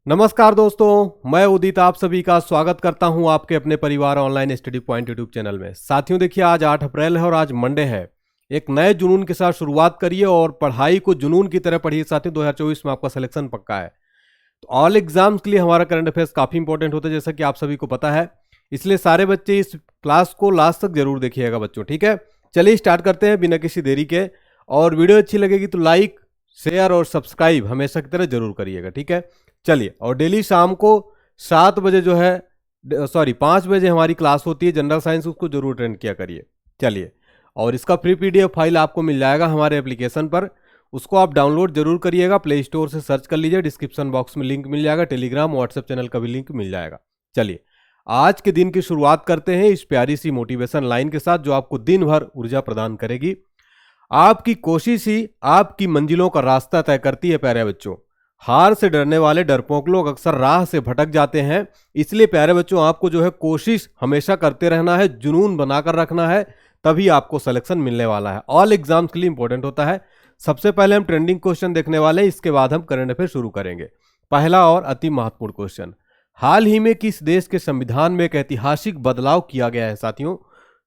नमस्कार दोस्तों, मैं उदित आप सभी का स्वागत करता हूं आपके अपने परिवार online study point YouTube channel में। साथियों देखिए, आज 8 अप्रैल है और आज मंडे है। एक नए जुनून के साथ शुरुआत करिए और पढ़ाई को जुनून की तरह पढ़िए। साथियों 2024 में आपका सिलेक्शन पक्का है। तो ऑल एग्जाम्स के लिए हमारा करंट अफेयर्स काफ़ी इंपॉर्टेंट होता है, जैसा कि आप सभी को पता है। इसलिए सारे बच्चे इस क्लास को लास्ट तक जरूर देखिएगा बच्चों, ठीक है। चलिए स्टार्ट करते हैं बिना किसी देरी के। और वीडियो अच्छी लगेगी तो लाइक, शेयर और सब्सक्राइब हमेशा की तरह जरूर करिएगा, ठीक है। चलिए, और डेली शाम को 7 बजे जो है 5 बजे हमारी क्लास होती है जनरल साइंस, उसको जरूर अटेंड किया करिए। चलिए, और इसका फ्री पीडीएफ फाइल आपको मिल जाएगा हमारे एप्लीकेशन पर, उसको आप डाउनलोड जरूर करिएगा। प्ले स्टोर से सर्च कर लीजिए, डिस्क्रिप्शन बॉक्स में लिंक मिल जाएगा। टेलीग्राम व्हाट्सएप चैनल का भी लिंक मिल जाएगा। चलिए, आज के दिन की शुरुआत करते हैं इस प्यारी सी मोटिवेशन लाइन के साथ, जो आपको दिन भर ऊर्जा प्रदान करेगी। आपकी कोशिश ही आपकी मंजिलों का रास्ता तय करती है प्यारे बच्चों। हार से डरने वाले डरपोक लोग अक्सर राह से भटक जाते हैं। इसलिए प्यारे बच्चों, आपको जो है कोशिश हमेशा करते रहना है, जुनून बनाकर रखना है, तभी आपको सिलेक्शन मिलने वाला है। ऑल एग्जाम्स के लिए इंपॉर्टेंट होता है। सबसे पहले हम ट्रेंडिंग क्वेश्चन देखने वाले हैं, इसके बाद हम करंट अफेयर शुरू करेंगे। पहला और अति महत्वपूर्ण क्वेश्चन, हाल ही में किस देश के संविधान में एक ऐतिहासिक बदलाव किया गया है? साथियों,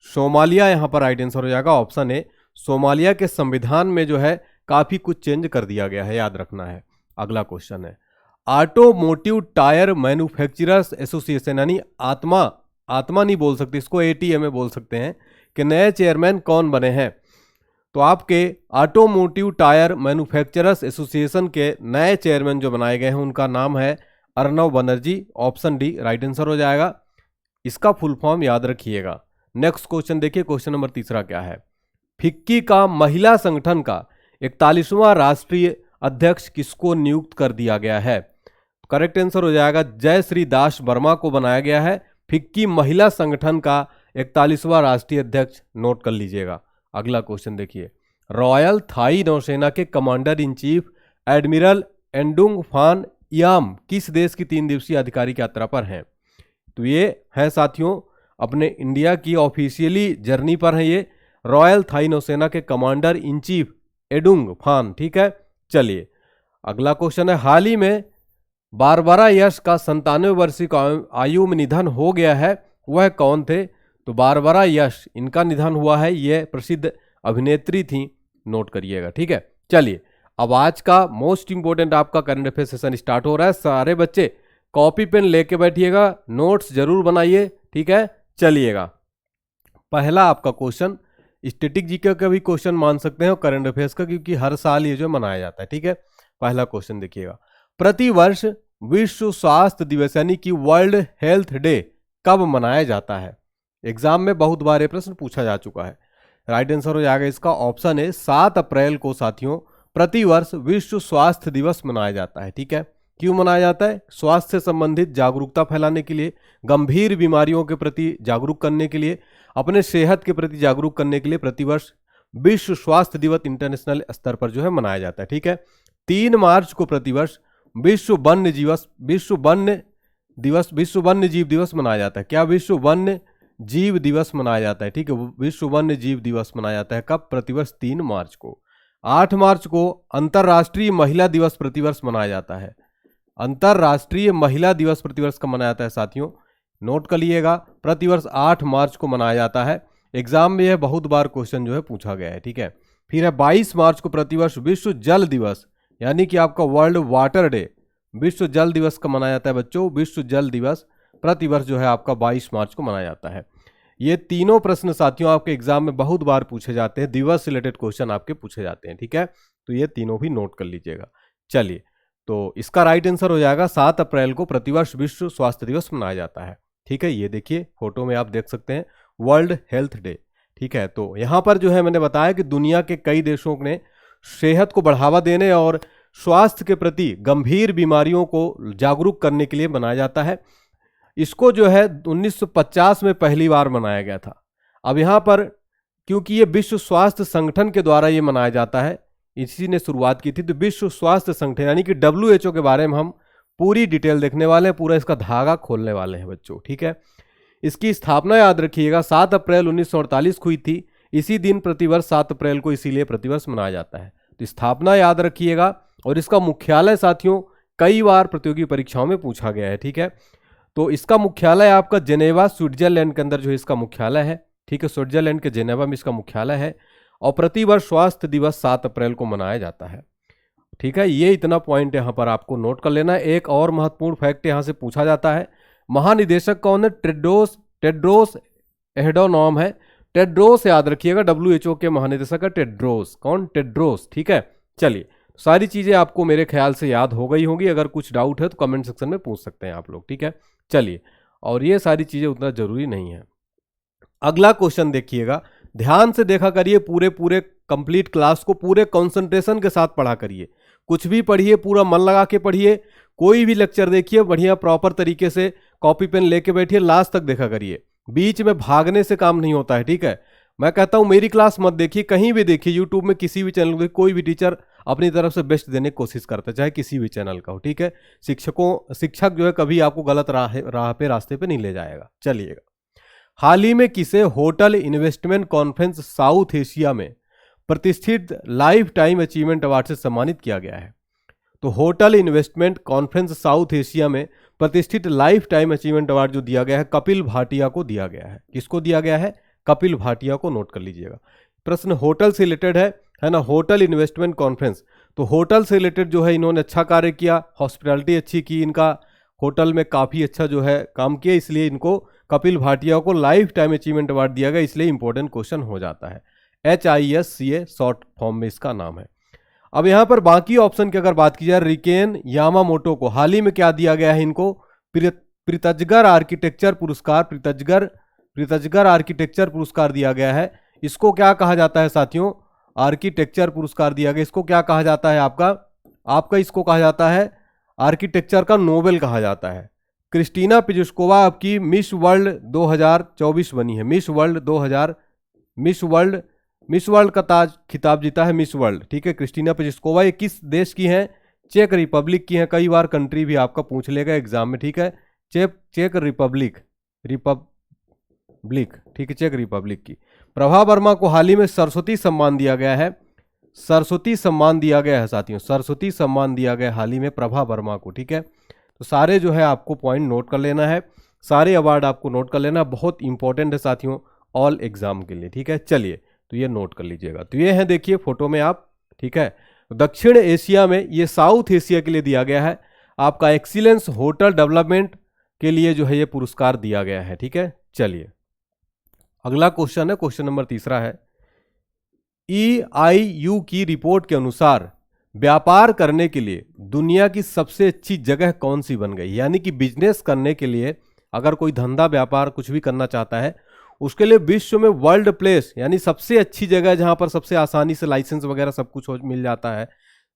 सोमालिया यहां पर राइट आंसर हो जाएगा। ऑप्शन ए, सोमालिया के संविधान में जो है काफी कुछ चेंज कर दिया गया है, याद रखना है। अगला क्वेश्चन है, ऑटोमोटिव टायर मैन्युफैक्चरर्स एसोसिएशन, यानी आत्मा नहीं बोल सकते इसको, एटीएम बोल सकते हैं, कि नए चेयरमैन कौन बने हैं? तो आपके ऑटोमोटिव टायर मैन्युफैक्चरर्स एसोसिएशन के नए चेयरमैन जो बनाए गए हैं, उनका नाम है Arnav Banerjee. Option D right answer हो जाएगा। इसका फुल फॉर्म याद रखिएगा। नेक्स्ट क्वेश्चन देखिए, क्वेश्चन नंबर 3 क्या है? फिक्की का महिला संगठन का 41वां राष्ट्रीय अध्यक्ष किसको नियुक्त कर दिया गया है? करेक्ट आंसर हो जाएगा जय श्री दास वर्मा को बनाया गया है फिक्की महिला संगठन का 41वां राष्ट्रीय अध्यक्ष, नोट कर लीजिएगा। अगला क्वेश्चन देखिए, रॉयल थाई नौसेना के कमांडर इन चीफ एडमिरल एंडुंग फान याम किस देश की 3 दिवसीय आधिकारिक यात्रा पर हैं? तो ये है साथियों अपने इंडिया की ऑफिशियली जर्नी पर है ये रॉयल थाई नौसेना के कमांडर इन चीफ एडुंग फान, ठीक है। चलिए, अगला क्वेश्चन है, हाल ही में बारबरा यश का 97 वर्षीय आयु में निधन हो गया है, वह कौन थे? तो बारबरा यश, इनका निधन हुआ है, ये प्रसिद्ध अभिनेत्री थी, नोट करिएगा, ठीक है। चलिए, अब आज का मोस्ट इंपोर्टेंट आपका करंट अफेयर सेशन स्टार्ट हो रहा है। सारे बच्चे कॉपी पेन लेके बैठिएगा, नोट्स जरूर बनाइए, ठीक है। चलिएगा, पहला आपका क्वेश्चन स्टैटिक जीके का भी क्वेश्चन मान सकते हैं और करंट अफेयर्स का, क्योंकि हर साल ये जो मनाया जाता है, ठीक है। पहला क्वेश्चन देखिएगा, प्रतिवर्ष विश्व स्वास्थ्य दिवस यानी कि वर्ल्ड हेल्थ डे कब मनाया जाता है? एग्जाम में बहुत बार ये प्रश्न पूछा जा चुका है। राइट आंसर हो जाएगा इसका ऑप्शन है 7 अप्रैल को साथियों प्रतिवर्ष विश्व स्वास्थ्य दिवस मनाया जाता है, ठीक है। क्यों मनाया जाता है? स्वास्थ्य से संबंधित जागरूकता फैलाने के लिए, गंभीर बीमारियों के प्रति जागरूक करने के लिए, अपने सेहत के प्रति जागरूक करने के लिए प्रतिवर्ष विश्व स्वास्थ्य दिवस इंटरनेशनल स्तर पर जो है मनाया जाता है, ठीक है। 3 मार्च को प्रतिवर्ष विश्व वन्य जीव दिवस मनाया जाता है। क्या? विश्व वन्य जीव दिवस मनाया जाता है, ठीक है। विश्व वन्य जीव दिवस मनाया जाता है कब? प्रतिवर्ष 3 मार्च को। 8 मार्च को अंतर्राष्ट्रीय महिला दिवस प्रतिवर्ष मनाया जाता है। अंतर्राष्ट्रीय महिला दिवस प्रतिवर्ष कब मनाया जाता है साथियों? नोट कर लिएगा, प्रतिवर्ष 8 मार्च को मनाया जाता है। एग्जाम में यह बहुत बार क्वेश्चन जो है पूछा गया है, ठीक है। फिर है 22 मार्च को प्रतिवर्ष विश्व जल दिवस, यानी कि आपका वर्ल्ड वाटर डे, विश्व जल दिवस का मनाया जाता है बच्चों। विश्व जल दिवस प्रतिवर्ष जो है आपका 22 मार्च को मनाया जाता है। ये तीनों प्रश्न साथियों आपके एग्जाम में बहुत बार पूछे जाते हैं, दिवस से रिलेटेड क्वेश्चन आपके पूछे जाते हैं, ठीक है। तो ये तीनों भी नोट कर लीजिएगा। चलिए, तो इसका राइट आंसर हो जाएगा 7 अप्रैल को प्रतिवर्ष विश्व स्वास्थ्य दिवस मनाया जाता है, ठीक है। ये देखिए फोटो में आप देख सकते हैं वर्ल्ड हेल्थ डे, ठीक है। तो यहाँ पर जो है मैंने बताया कि दुनिया के कई देशों ने सेहत को बढ़ावा देने और स्वास्थ्य के प्रति गंभीर बीमारियों को जागरूक करने के लिए मनाया जाता है। इसको जो है 1950 में पहली बार मनाया गया था। अब यहाँ पर क्योंकि ये विश्व स्वास्थ्य संगठन के द्वारा ये मनाया जाता है, इसी ने शुरुआत की थी, तो विश्व स्वास्थ्य संगठन यानी कि WHO के बारे में हम पूरी डिटेल देखने वाले हैं, पूरा इसका धागा खोलने वाले हैं बच्चों, ठीक है। इसकी स्थापना याद रखिएगा 7 अप्रैल 1948 को हुई थी। इसी दिन प्रतिवर्ष 7 अप्रैल को इसीलिए प्रतिवर्ष मनाया जाता है। तो स्थापना याद रखिएगा। और इसका मुख्यालय साथियों कई बार प्रतियोगी परीक्षाओं में पूछा गया है। ठीक है, तो इसका मुख्यालय आपका जेनेवा स्विट्जरलैंड के अंदर जो है इसका मुख्यालय है। ठीक है, स्विट्जरलैंड के जेनेवा में इसका मुख्यालय है और प्रतिवर्ष स्वास्थ्य दिवस 7 अप्रैल को मनाया जाता है। ठीक है, ये इतना पॉइंट यहाँ पर आपको नोट कर लेना है। एक और महत्वपूर्ण फैक्ट यहाँ से पूछा जाता है, महानिदेशक कौन है? टेड्रोस एडहानोम है। टेड्रोस याद रखिएगा, WHO के महानिदेशक है टेड्रोस। कौन? टेड्रोस। ठीक है, चलिए सारी चीजें आपको मेरे ख्याल से याद हो गई होंगी। अगर कुछ डाउट है तो कमेंट सेक्शन में पूछ सकते हैं आप लोग। ठीक है, चलिए, और ये सारी चीजें उतना जरूरी नहीं है। अगला क्वेश्चन देखिएगा, ध्यान से देखा करिए, पूरे कंप्लीट क्लास को पूरे कंसंट्रेशन के साथ पढ़ा करिए। कुछ भी पढ़िए पूरा मन लगा के पढ़िए। कोई भी लेक्चर देखिए बढ़िया प्रॉपर तरीके से कॉपी पेन लेके बैठिए, लास्ट तक देखा करिए। बीच में भागने से काम नहीं होता है। ठीक है, मैं कहता हूं मेरी क्लास मत देखिए, कहीं भी देखिए, यूट्यूब में किसी भी चैनल में कोई भी टीचर अपनी तरफ से बेस्ट देने की कोशिश करता है, चाहे किसी भी चैनल का हो। ठीक है, शिक्षक जो है कभी आपको गलत रास्ते पे नहीं ले जाएगा। चलिएगा, हाल ही में किसे hotel investment conference south Asia में प्रतिष्ठित लाइफ टाइम अचीवमेंट अवार्ड से सम्मानित किया गया है? तो hotel investment conference south Asia में प्रतिष्ठित लाइफ टाइम अचीवमेंट अवार्ड जो दिया गया है कपिल भाटिया को दिया गया है। किसको दिया गया है? कपिल भाटिया को। नोट कर लीजिएगा, प्रश्न होटल से रिलेटेड है ना, होटल इन्वेस्टमेंट कॉन्फ्रेंस। तो होटल से रिलेटेड जो है इन्होंने अच्छा कार्य किया, हॉस्पिटैलिटी अच्छी की, इनका होटल में काफ़ी अच्छा जो है काम किया, इसलिए इनको कपिल भाटिया को लाइफ टाइम अचीवमेंट अवार्ड दिया गया। इसलिए इंपॉर्टेंट क्वेश्चन हो जाता है। HISCA शॉर्ट फॉर्म में इसका नाम है। अब यहां पर बाकी ऑप्शन की अगर बात की जाए, रिकेन यामामोटो को हाल ही में क्या दिया गया है? इनको प्रितजगर आर्किटेक्चर पुरस्कार, प्रितजगर आर्किटेक्चर पुरस्कार दिया गया है। इसको क्या कहा जाता है साथियों? आर्किटेक्चर पुरस्कार दिया गया। इसको क्या कहा जाता है? आपका इसको कहा जाता है आर्किटेक्चर का नोबेल कहा जाता है। क्रिस्टीना पिजुस्कोवा आपकी मिस वर्ल्ड 2024 बनी है। मिस वर्ल्ड का ताज खिताब जीता है, मिस वर्ल्ड। ठीक है, क्रिस्टीना पिजुस्कोवा। ये किस देश की हैं? चेक रिपब्लिक की हैं। कई बार कंट्री भी आपका पूछ लेगा एग्जाम में। ठीक है, चेक रिपब्लिक। ठीक है, चेक रिपब्लिक की। प्रभा वर्मा को हाल ही में सरस्वती सम्मान दिया गया है। सरस्वती सम्मान दिया गया है साथियों, सरस्वती सम्मान दिया गया हाल ही में प्रभा वर्मा को। ठीक है, तो सारे जो है आपको पॉइंट नोट कर लेना है, सारे अवार्ड आपको नोट कर लेना, बहुत इंपॉर्टेंट है साथियों ऑल एग्जाम के लिए। ठीक है, चलिए तो ये नोट कर लीजिएगा। तो ये है देखिए फोटो में आप। ठीक है, दक्षिण एशिया में, ये साउथ एशिया के लिए दिया गया है। आपका एक्सीलेंस होटल डेवलपमेंट के लिए जो है ये पुरस्कार दिया गया है। ठीक है, चलिए अगला क्वेश्चन है, क्वेश्चन नंबर 3 है। EIU की रिपोर्ट के अनुसार व्यापार करने के लिए दुनिया की सबसे अच्छी जगह कौन सी बन गई? यानी कि बिजनेस करने के लिए अगर कोई धंधा व्यापार कुछ भी करना चाहता है, उसके लिए विश्व में वर्ल्ड प्लेस यानी सबसे अच्छी जगह जहां पर सबसे आसानी से लाइसेंस वगैरह सब कुछ मिल जाता है,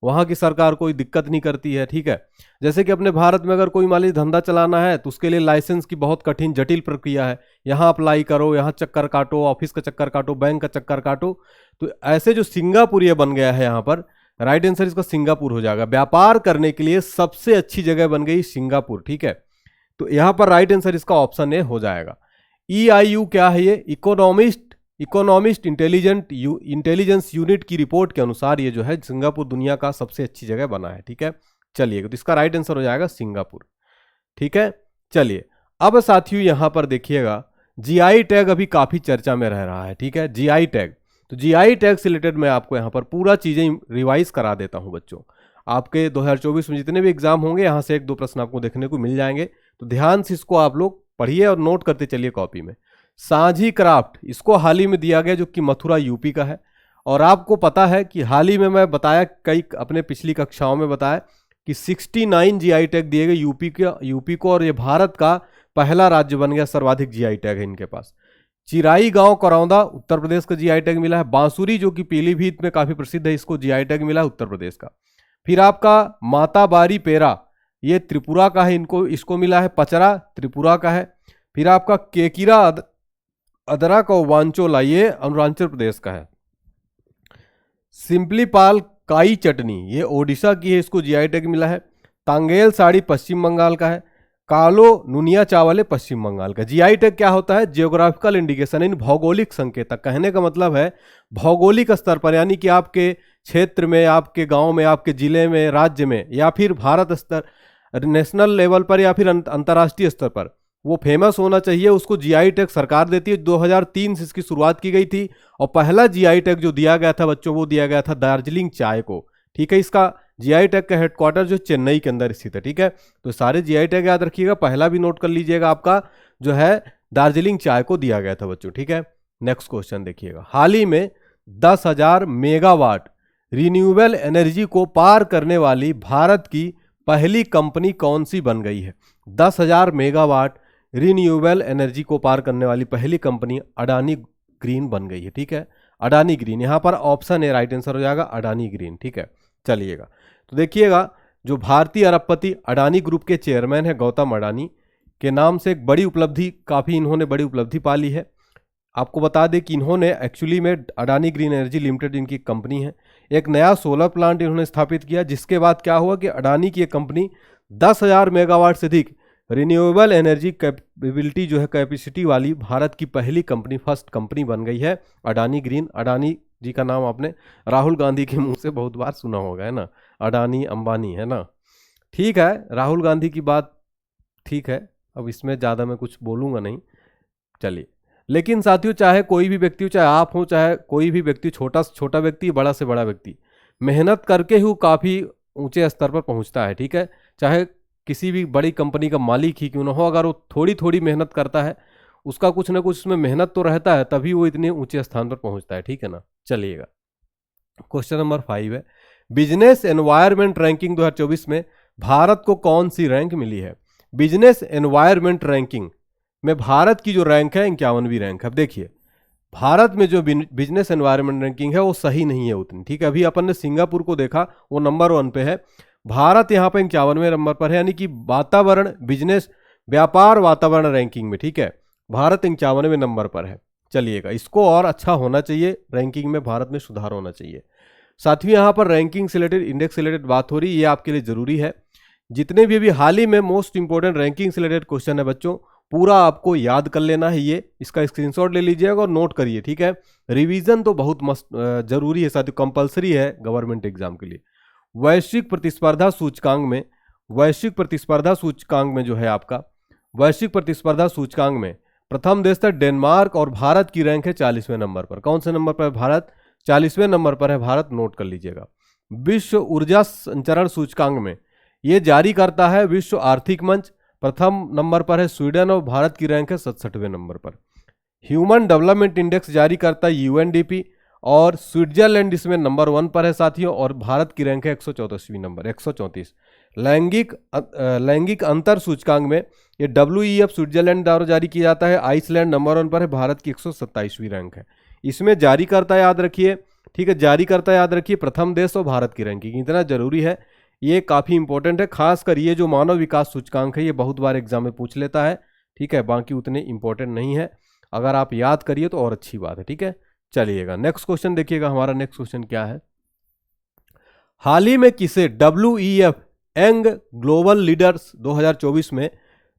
वहां की सरकार कोई दिक्कत नहीं करती है। ठीक है, जैसे कि अपने भारत में अगर कोई मान लीजिए धंधा चलाना है तो उसके लिए लाइसेंस की बहुत कठिन जटिल प्रक्रिया है। यहाँ अप्लाई करो, यहाँ चक्कर काटो, ऑफिस का चक्कर काटो, बैंक का चक्कर काटो। तो ऐसे जो सिंगापुर ये बन गया है यहाँ पर, राइट आंसर इसका सिंगापुर हो जाएगा। व्यापार करने के लिए सबसे अच्छी जगह बन गई सिंगापुर। ठीक है, तो यहाँ पर राइट आंसर इसका ऑप्शन ए हो जाएगा। EIU क्या है? ये इकोनॉमिस्ट इंटेलिजेंस यूनिट की रिपोर्ट के अनुसार ये जो है सिंगापुर दुनिया का सबसे अच्छी जगह बना है। ठीक है, चलिए तो इसका राइट आंसर हो जाएगा सिंगापुर। ठीक है, चलिए अब साथियों यहां पर देखिएगा, GI टैग अभी काफी चर्चा में रह रहा है। ठीक है, GI टैग, तो GI टैग से रिलेटेड मैं आपको यहां पर पूरा चीजें रिवाइज करा देता हूं बच्चों। आपके 2024 में जितने भी एग्जाम होंगे यहां से 1-2 प्रश्न आपको देखने को मिल जाएंगे, तो ध्यान से इसको आप लोग पढ़िए और नोट करते चलिए कॉपी में। सांझी क्राफ्ट, इसको हाल ही में दिया गया जो कि मथुरा यूपी का है। और आपको पता है कि हाल ही में मैं बताया, कई अपने पिछली कक्षाओं में बताया कि 69 GI टैग दिए गए यूपी को, और ये भारत का पहला राज्य बन गया, सर्वाधिक GI टैग है इनके पास। चिराई गांव करौंदा उत्तर प्रदेश का GI टैग मिला है। बांसुरी जो कि पीलीभीत में काफी प्रसिद्ध है, इसको GI टैग मिला है उत्तर प्रदेश का। फिर आपका माताबारी पेरा, ये त्रिपुरा का है, इसको मिला है। पचरा त्रिपुरा का है। फिर आपका केकिरा अदरा का वांचोला, ये अरुणाचल प्रदेश का है। सिंपलीपाल काई चटनी, ये ओडिशा की है, इसको GI टैग मिला है। तांगेल साड़ी पश्चिम बंगाल का है। कालो नुनिया चावल है पश्चिम बंगाल का। जीआई टैग क्या होता है? जियोग्राफिकल इंडिकेशन, इन भौगोलिक संकेतक। कहने का मतलब है भौगोलिक स्तर पर, यानी कि आपके क्षेत्र में, आपके गांव में, आपके जिले में, राज्य में, या फिर भारत स्तर, नेशनल लेवल पर, या फिर अंतर्राष्ट्रीय स्तर पर वो फेमस होना चाहिए। उसको जीआई टैग सरकार देती है। 2003 से इसकी शुरुआत की गई थी और पहला जीआई टैग जो दिया गया था बच्चों, वो दिया गया था दार्जिलिंग चाय को। ठीक है, इसका जीआई टैग का हेडक्वार्टर जो चेन्नई के अंदर स्थित है। ठीक है, तो सारे जीआई टैग याद रखिएगा। पहला भी नोट कर लीजिएगा, आपका जो है दार्जिलिंग चाय को दिया गया था बच्चों। ठीक है, नेक्स्ट क्वेश्चन देखिएगा। हाल ही में 10,000 मेगावाट रिन्यूएबल एनर्जी को पार करने वाली भारत की पहली कंपनी कौन सी बन गई है? 10,000 मेगावाट रिन्यूएबल एनर्जी को पार करने वाली पहली कंपनी अडानी ग्रीन बन गई है। ठीक है, अडानी ग्रीन, यहां पर ऑप्शन ए राइट आंसर हो जाएगा, अडानी ग्रीन। ठीक है, चलिएगा तो देखिएगा, जो भारतीय अरबपति अडानी ग्रुप के चेयरमैन है गौतम अडानी के नाम से एक बड़ी उपलब्धि, काफ़ी इन्होंने बड़ी उपलब्धि पाली है। आपको बता दें कि इन्होंने एक्चुअली में अडानी ग्रीन एनर्जी लिमिटेड इनकी कंपनी है, एक नया सोलर प्लांट इन्होंने स्थापित किया, जिसके बाद क्या हुआ कि अडानी की एक कंपनी 10,000 मेगावाट से अधिक रिन्यूएबल एनर्जी कैपेबिलिटी जो है कैपेसिटी वाली भारत की पहली कंपनी, फर्स्ट कंपनी बन गई है अडानी ग्रीन। अडानी जी का नाम आपने राहुल गांधी के मुंह से बहुत बार सुना होगा, है ना, अडानी अंबानी, है ना। ठीक है, राहुल गांधी की बात ठीक है, अब इसमें ज़्यादा मैं कुछ बोलूँगा नहीं। चलिए, लेकिन साथियों, चाहे कोई भी व्यक्ति हो, चाहे आप हो, चाहे कोई भी व्यक्ति, छोटा से छोटा व्यक्ति, बड़ा से बड़ा व्यक्ति, मेहनत करके ही काफ़ी ऊंचे स्तर पर पहुंचता है। ठीक है, चाहे किसी भी बड़ी कंपनी का मालिक ही क्यों ना हो, अगर वो थोड़ी थोड़ी मेहनत करता है, उसका कुछ ना कुछ उसमें मेहनत तो रहता है, तभी वो इतने ऊंचे स्थान पर पहुंचता है। ठीक है ना, चलिएगा क्वेश्चन नंबर 5 है, बिजनेस एनवायरनमेंट रैंकिंग 2024 में भारत को कौन सी रैंक मिली है? बिजनेस एनवायरनमेंट रैंकिंग में भारत की जो रैंक है 51वीं रैंक है। अब देखिए, भारत में जो बिजनेस एनवायरनमेंट रैंकिंग है वो सही नहीं है उतनी। ठीक है, अभी अपन ने सिंगापुर को देखा, वो नंबर 1 पे है, भारत यहाँ पे 51वें नंबर पर है, यानी कि वातावरण, बिजनेस, व्यापार वातावरण रैंकिंग में। ठीक है, भारत 51वें नंबर पर है। चलिएगा, इसको और अच्छा होना चाहिए, रैंकिंग में भारत में सुधार होना चाहिए। सातवीं यहाँ पर रैंकिंग से रिलेटेड, इंडेक्स से रिलेटेड बात हो रही है, ये आपके लिए जरूरी है। जितने भी अभी हाल ही में मोस्ट इंपोर्टेंट रैंकिंग से रिलेटेड क्वेश्चन है बच्चों, पूरा आपको याद कर लेना है। ये इसका स्क्रीनशॉट ले लीजिएगा और नोट करिए। ठीक है, रिवीजन तो बहुत मस्त जरूरी है साथियों, कंपलसरी है गवर्नमेंट एग्जाम के लिए। वैश्विक प्रतिस्पर्धा सूचकांक में, वैश्विक प्रतिस्पर्धा सूचकांक में जो है आपका, वैश्विक प्रतिस्पर्धा सूचकांक में प्रथम देश था डेनमार्क और भारत की रैंक है 40वें नंबर पर। कौन से नंबर पर है भारत? 40वें नंबर पर है भारत, नोट कर लीजिएगा। विश्व ऊर्जा संचरण सूचकांक में ये जारी करता है विश्व आर्थिक मंच, प्रथम नंबर पर है स्वीडन और भारत की रैंक है 67वें नंबर पर। ह्यूमन डेवलपमेंट इंडेक्स जारी करता है यूएनडीपी और स्विट्जरलैंड इसमें नंबर 1 पर है साथियों, और भारत की रैंक है 134वीं नंबर, 134। लैंगिक अंतर सूचकांक में ये WEF स्विट्जरलैंड द्वारा जारी किया जाता है, आइसलैंड नंबर 1 पर है, भारत की 127वीं रैंक है। इसमें जारी करता याद रखिए, ठीक है, जारी करता याद रखिए, प्रथम देश और भारत की रैंकिंग, इतना जरूरी है, ये काफ़ी इंपॉर्टेंट है। खासकर ये जो मानव विकास सूचकांक है, ये बहुत बार एग्जाम में पूछ लेता है। ठीक है, बाकी उतने इंपॉर्टेंट नहीं है, अगर आप याद करिए तो और अच्छी बात है। ठीक है, चलिएगा नेक्स्ट क्वेश्चन देखिएगा। हमारा नेक्स्ट क्वेश्चन क्या है, हाल ही में किसे WEF यंग ग्लोबल लीडर्स 2024 में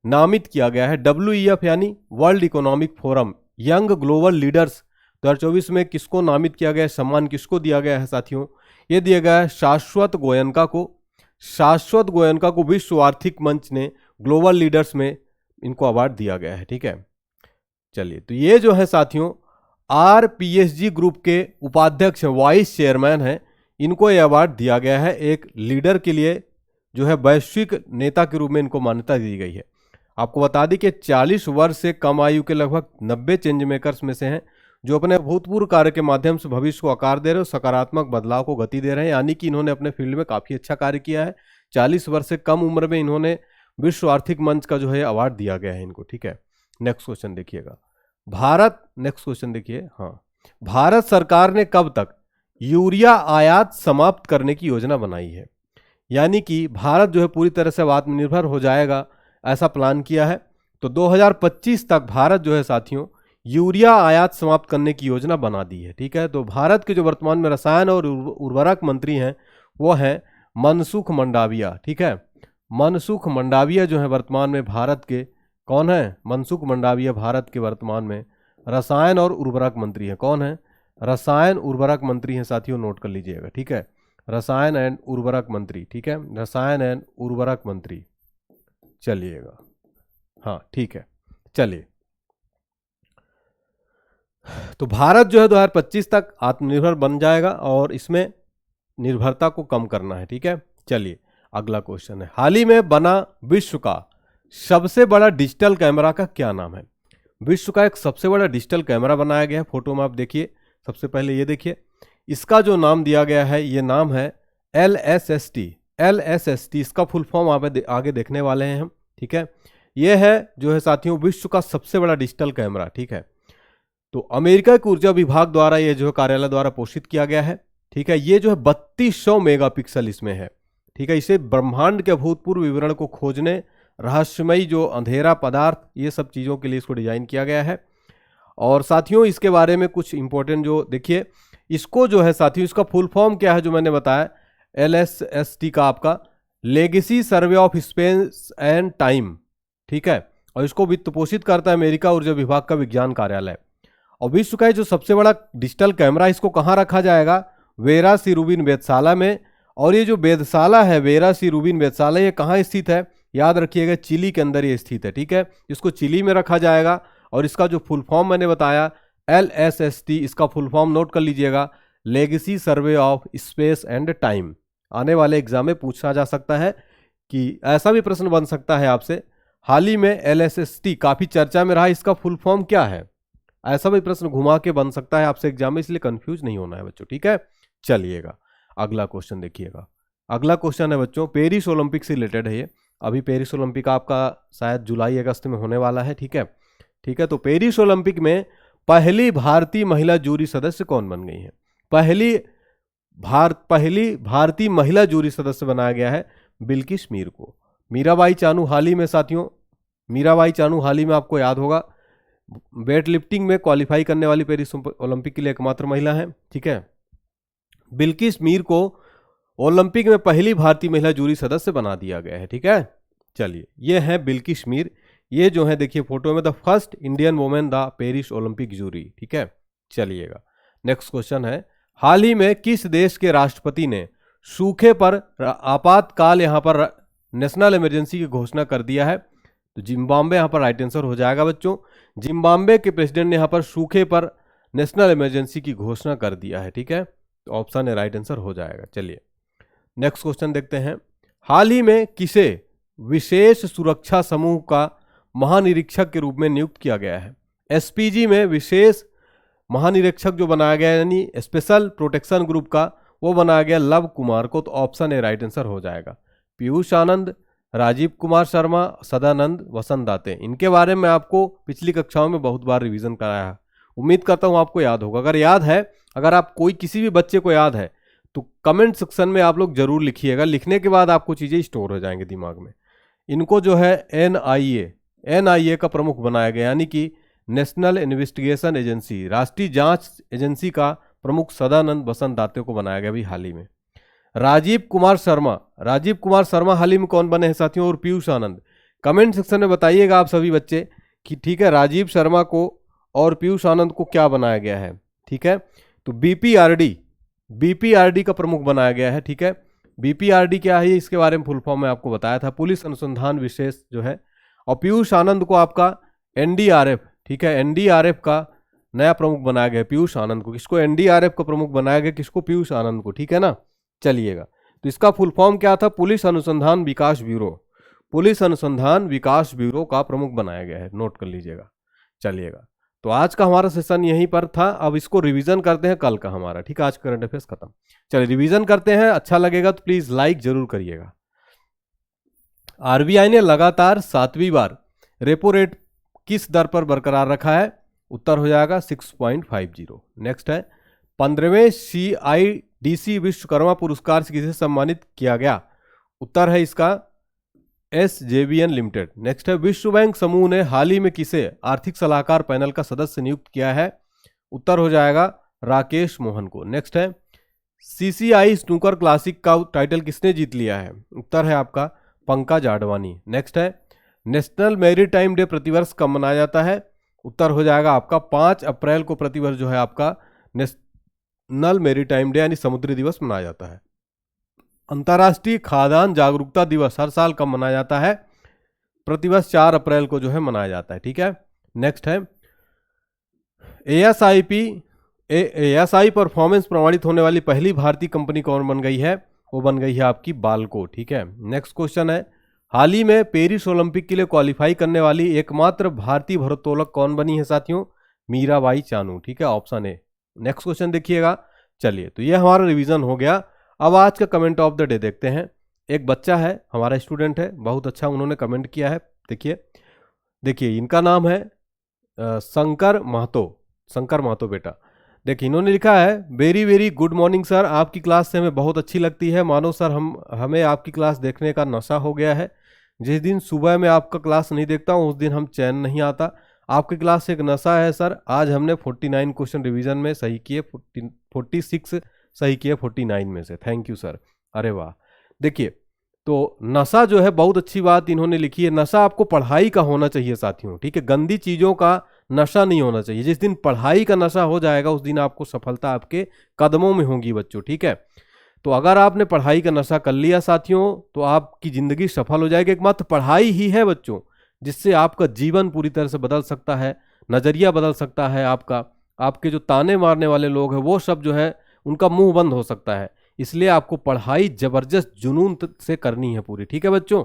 नामित किया गया है? WEF यानी world economic forum, young global leaders 2024 में किसको नामित किया गया है? सम्मान किसको दिया गया है साथियों? ये दिया गया है शाश्वत गोयनका को। शाश्वत गोयनका को विश्व आर्थिक मंच ने ग्लोबल लीडर्स में इनको अवार्ड दिया गया है। ठीक है, चलिए, तो ये जो है साथियों RPSG ग्रुप के उपाध्यक्ष वाइस चेयरमैन हैं, इनको ये अवार्ड दिया गया है। एक लीडर के लिए जो है वैश्विक नेता के रूप में इनको मान्यता दी गई है। आपको बता दें कि 40 वर्ष से कम आयु के लगभग 90 चेंज मेकर्स में से हैं, जो अपने भूतपूर्व कार्य के माध्यम से भविष्य को आकार दे रहे हो, सकारात्मक बदलाव को गति दे रहे हैं, यानी कि इन्होंने अपने फील्ड में काफ़ी अच्छा कार्य किया है। 40 वर्ष से कम उम्र में इन्होंने विश्व आर्थिक मंच का जो है अवार्ड दिया गया है इनको। ठीक है, नेक्स्ट क्वेश्चन देखिएगा। नेक्स्ट क्वेश्चन देखिए, हाँ, भारत सरकार ने कब तक यूरिया आयात समाप्त करने की योजना बनाई है? यानी कि भारत जो है पूरी तरह से आत्मनिर्भर हो जाएगा, ऐसा प्लान किया है। तो 2025 तक भारत जो है साथियों यूरिया आयात समाप्त करने की योजना बना दी है। ठीक है, तो भारत के जो वर्तमान में रसायन और उर्वरक मंत्री हैं वो हैं मनसुख मंडाविया। ठीक है, मनसुख मंडाविया जो है वर्तमान में भारत के कौन है? मनसुख मंडाविया भारत के वर्तमान में रसायन और उर्वरक मंत्री हैं। कौन है? रसायन उर्वरक मंत्री हैं साथियों, नोट कर लीजिएगा, ठीक है। रसायन एंड उर्वरक मंत्री, ठीक है, रसायन एंड उर्वरक मंत्री। चलिएगा, हाँ ठीक है। चलिए, तो भारत जो है 2025 तक आत्मनिर्भर बन जाएगा और इसमें निर्भरता को कम करना है, ठीक है। चलिए, अगला क्वेश्चन है, हाल ही में बना विश्व का सबसे बड़ा डिजिटल कैमरा का क्या नाम है? विश्व का एक सबसे बड़ा डिजिटल कैमरा बनाया गया है, फोटो में आप देखिए। सबसे पहले ये देखिए, इसका जो नाम दिया गया है, ये नाम है LSST। LSST इसका फुल फॉर्म आप आगे देखने वाले हैं हम, ठीक है। ये है जो है साथियों विश्व का सबसे बड़ा डिजिटल कैमरा, ठीक है। तो अमेरिका के ऊर्जा विभाग द्वारा ये जो है कार्यालय द्वारा पोषित किया गया है, ठीक है। ये जो है 3200 मेगापिक्सल इसमें है, ठीक है। इसे ब्रह्मांड के अभूतपूर्व विवरण को खोजने, रहस्यमयी जो अंधेरा पदार्थ, ये सब चीज़ों के लिए इसको डिजाइन किया गया है। और साथियों इसके बारे में कुछ इंपॉर्टेंट जो देखिए, इसको जो है साथियों इसका फुल फॉर्म क्या है जो मैंने बताया, LSST का आपका legacy survey of space and time, ठीक है। और इसको वित्त पोषित करता है अमेरिका ऊर्जा विभाग का विज्ञान कार्यालय। और विश्व का जो सबसे बड़ा डिजिटल कैमरा, इसको कहाँ रखा जाएगा? वेरा सी रूबिन वेधशाला में। और ये जो वेधशाला है वेरा सी रूबिन वेधशाला, ये कहाँ स्थित है? याद रखिएगा, चिली के अंदर ये स्थित है, ठीक है। इसको चिली में रखा जाएगा। और इसका जो फुल फॉर्म मैंने बताया LSST, इसका फुल फॉर्म नोट कर लीजिएगा, legacy survey of space and time. आने वाले एग्जाम में पूछा जा सकता है कि ऐसा भी प्रश्न बन सकता है आपसे, हाल ही में LSST काफी चर्चा में रहा, इसका फुल फॉर्म क्या है? ऐसा भी प्रश्न घुमा के बन सकता है आपसे एग्जाम में, इसलिए कंफ्यूज नहीं होना है बच्चों, ठीक है। चलिएगा, अगला क्वेश्चन देखिएगा। अगला क्वेश्चन है बच्चों पेरिस ओलंपिक से रिलेटेड है ये। अभी पेरिस ओलंपिक आपका शायद जुलाई अगस्त में होने वाला है, ठीक है, ठीक है। तो पेरिस ओलंपिक में पहली भारतीय महिला जूरी सदस्य कौन बन गई है? पहली भारतीय महिला जूरी सदस्य बनाया गया है बिल्किस मीर को। मीराबाई चानू हाल ही में साथियों, मीराबाई चानू हाल ही में आपको याद होगा वेट लिफ्टिंग में क्वालिफाई करने वाली पेरिस ओलंपिक के लिए एकमात्र महिला है, ठीक है। बिल्किस मीर को ओलंपिक में पहली भारतीय महिला जूरी सदस्य बना दिया गया है, ठीक है। चलिए, ये है बिल्किस मीर, ये जो है देखिए फोटो में, the first Indian women the Paris Olympic jury, ठीक है। चलिएगा, नेक्स्ट क्वेश्चन है, हाल ही में किस देश के राष्ट्रपति ने सूखे पर आपातकाल यहां पर नेशनल इमरजेंसी की घोषणा कर दिया है? तो जिम्बाब्वे यहां पर राइट आंसर हो जाएगा बच्चों। जिम्बाब्वे के प्रेसिडेंट ने यहां पर सूखे पर नेशनल इमरजेंसी की घोषणा कर दिया है, ठीक है। तो ऑप्शन ए राइट आंसर हो जाएगा। चलिए, नेक्स्ट क्वेश्चन देखते हैं, हाल ही में किसे विशेष सुरक्षा समूह का महानिरीक्षक के रूप में नियुक्त किया गया है? SPG में विशेष महानिरीक्षक जो बनाया गया यानी स्पेशल प्रोटेक्शन ग्रुप का, वो बनाया गया लव कुमार को। तो ऑप्शन ए राइट आंसर हो जाएगा। पीयूष आनंद, राजीव कुमार शर्मा, सदानंद, वसंत दाते, इनके बारे में आपको पिछली कक्षाओं में बहुत बार रिवीजन कराया है, उम्मीद करता हूं आपको याद होगा। अगर याद है, अगर आप कोई किसी भी बच्चे को याद है तो कमेंट सेक्शन में आप लोग जरूर लिखिएगा। लिखने के बाद आपको चीज़ें स्टोर हो जाएंगी दिमाग में। इनको जो है NIA का प्रमुख बनाया गया, यानी कि नेशनल इन्वेस्टिगेशन एजेंसी, राष्ट्रीय जांच एजेंसी का प्रमुख सदानंद वसंत दाते को बनाया गया अभी हाल ही में। राजीव कुमार शर्मा हाल ही में कौन बने हैं साथियों? और पीयूष आनंद, कमेंट सेक्शन में बताइएगा आप सभी बच्चे कि ठीक है राजीव शर्मा को और पीयूष आनंद को क्या बनाया गया है, ठीक है। तो BPRD का प्रमुख बनाया गया है, ठीक है। BPRD क्या है इसके बारे में फुल फॉर्म में आपको बताया था, पुलिस अनुसंधान विशेष जो है। और पीयूष आनंद को आपका NDRF, ठीक है, NDRF का नया प्रमुख बनाया गया पीयूष आनंद को। किसको? NDRF का प्रमुख बनाया गया, किसको? पीयूष आनंद को, ठीक है ना। चलिएगा, तो इसका फुल फॉर्म क्या था? पुलिस अनुसंधान विकास ब्यूरो, पुलिस अनुसंधान विकास ब्यूरो का प्रमुख बनाया गया है, नोट कर लीजिएगा। चलिएगा, तो आज का हमारा सेशन यहीं पर था। अब इसको रिवीजन करते हैं कल का हमारा, ठीक है। आज करंट अफेयर्स खत्म। चलिए रिवीजन करते हैं, अच्छा लगेगा तो प्लीज लाइक जरूर करिएगा। RBI ने लगातार 7वीं बार रेपो रेट किस दर पर बरकरार रखा है? उत्तर हो जाएगा 6.50। नेक्स्ट है, 15वें CIDC विश्वकर्मा पुरस्कार से किसे सम्मानित किया गया? उत्तर है इसका SJVN लिमिटेड। नेक्स्ट है, विश्व बैंक समूह ने हाल ही में किसे आर्थिक सलाहकार पैनल का सदस्य नियुक्त किया है? उत्तर हो जाएगा राकेश मोहन को। नेक्स्ट है, CCI स्नूकर क्लासिक का टाइटल किसने जीत लिया है? उत्तर है आपका पंकज आडवाणी। नेक्स्ट है नेशनल मैरीटाइम डे प्रतिवर्ष कब मनाया जाता है? उत्तर हो जाएगा आपका 5 अप्रैल को प्रतिवर्ष जो है आपका नेशनल मैरीटाइम डे यानी समुद्री दिवस मनाया जाता है। अंतर्राष्ट्रीय खाद्यान्न जागरूकता दिवस हर साल कब मनाया जाता है? प्रतिवर्ष 4 अप्रैल को जो है मनाया जाता है। ठीक है, नेक्स्ट है ASI परफॉर्मेंस प्रमाणित होने वाली पहली भारतीय कंपनी कौन बन गई है? वो बन गई है आपकी बाल्को। ठीक है, नेक्स्ट क्वेश्चन है हाल ही में पेरिस ओलंपिक के लिए क्वालिफाई करने वाली एकमात्र भारतीय भारोत्तोलक कौन बनी है साथियों? मीराबाई चानू। ठीक है, ऑप्शन ए। नेक्स्ट क्वेश्चन देखिएगा। चलिए, तो ये हमारा रिवीजन हो गया। अब आज का कमेंट ऑफ द डे देखते हैं। एक बच्चा है, हमारा स्टूडेंट है, बहुत अच्छा उन्होंने कमेंट किया है। देखिए इनका नाम है शंकर महतो बेटा। देखिए इन्होंने लिखा है very very good morning sir, आपकी क्लास से हमें बहुत अच्छी लगती है। मानो सर हमें आपकी क्लास देखने का नशा हो गया है। जिस दिन सुबह में आपका क्लास नहीं देखता हूँ उस दिन हम चैन नहीं आता। आपकी क्लास एक नशा है सर। आज हमने 49 क्वेश्चन रिवीजन में सही किए, 46 सही किए 49 में से। Thank you sir. अरे वाह। देखिए तो नशा जो है बहुत अच्छी बात इन्होंने लिखी है। नशा आपको पढ़ाई का होना चाहिए साथियों। ठीक है, गंदी चीज़ों का नशा नहीं होना चाहिए। जिस दिन पढ़ाई का नशा हो जाएगा उस दिन आपको सफलता आपके कदमों में होगी बच्चों। ठीक है, तो अगर आपने पढ़ाई का नशा कर लिया साथियों तो आपकी ज़िंदगी सफल हो जाएगी। एकमात्र पढ़ाई ही है बच्चों जिससे आपका जीवन पूरी तरह से बदल सकता है, नज़रिया बदल सकता है आपका। आपके जो ताने मारने वाले लोग हैं वो सब जो है उनका मुंह बंद हो सकता है। इसलिए आपको पढ़ाई जबरदस्त जुनून से करनी है पूरी। ठीक है बच्चों,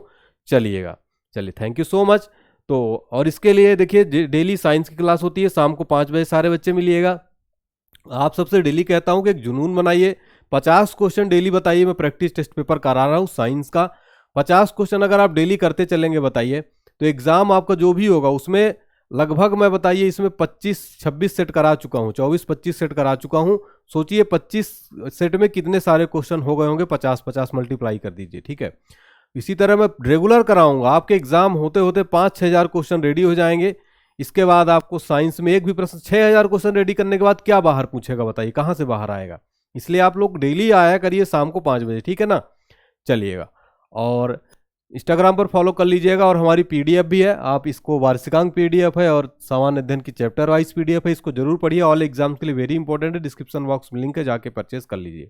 चलिए थैंक यू सो मच। तो और इसके लिए देखिए डेली साइंस की क्लास होती है शाम को 5 बजे, सारे बच्चे मिलिएगा। आप सबसे डेली कहता हूं कि एक जुनून बनाइए, 50 क्वेश्चन डेली बताइए। मैं प्रैक्टिस टेस्ट पेपर करा रहा हूं साइंस का। 50 क्वेश्चन अगर आप डेली करते चलेंगे बताइए तो एग्जाम आपका जो भी होगा उसमें लगभग मैं बताइए इसमें 25-26 सेट करा चुका हूँ, 24-25 सेट करा चुका हूँ। सोचिए 25 सेट में कितने सारे क्वेश्चन हो गए होंगे, 50-50 मल्टीप्लाई कर दीजिए। ठीक है, इसी तरह मैं रेगुलर कराऊंगा। आपके एग्जाम होते होते 5-6 हज़ार क्वेश्चन रेडी हो जाएंगे। इसके बाद आपको साइंस में एक भी प्रश्न 6,000 क्वेश्चन रेडी करने के बाद क्या बाहर पूछेगा बताइए, कहाँ से बाहर आएगा? इसलिए आप लोग डेली आया करिए शाम को 5 बजे। ठीक है ना, चलिएगा। और इंस्टाग्राम पर फॉलो कर लीजिएगा। और हमारी पीडीएफ भी है, आप इसको वार्षिकांक पीडीएफ है और सामान्य अध्ययन की चैप्टर वाइज पीडीएफ है, इसको जरूर पढ़िए। ऑल एग्जाम के लिए वेरी इंपॉर्टेंट है। डिस्क्रिप्शन बॉक्स में लिंक है, जाके परचेज कर लीजिए।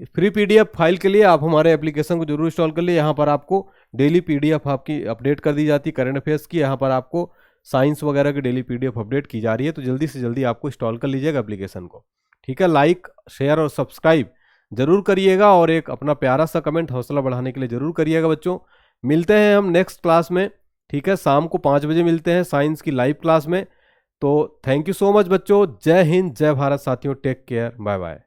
फ्री पीडीएफ फाइल के लिए आप हमारे एप्लीकेशन को जरूर इंस्टॉल कर लिए। यहाँ पर आपको डेली पीडीएफ आपकी अपडेट कर दी जाती है करंट अफेयर्स की। यहाँ पर आपको साइंस वगैरह की डेली पीडीएफ अपडेट की जा रही है, तो जल्दी से जल्दी आपको इंस्टॉल कर लीजिएगा एप्लीकेशन को। ठीक है, लाइक शेयर और सब्सक्राइब जरूर करिएगा और एक अपना प्यारा सा कमेंट हौसला बढ़ाने के लिए जरूर करिएगा बच्चों। मिलते हैं हम नेक्स्ट क्लास में। ठीक है, शाम को 5 बजे मिलते हैं साइंस की लाइव क्लास में। तो थैंक यू सो मच बच्चों। जय हिंद, जय भारत साथियों। Take care, bye bye.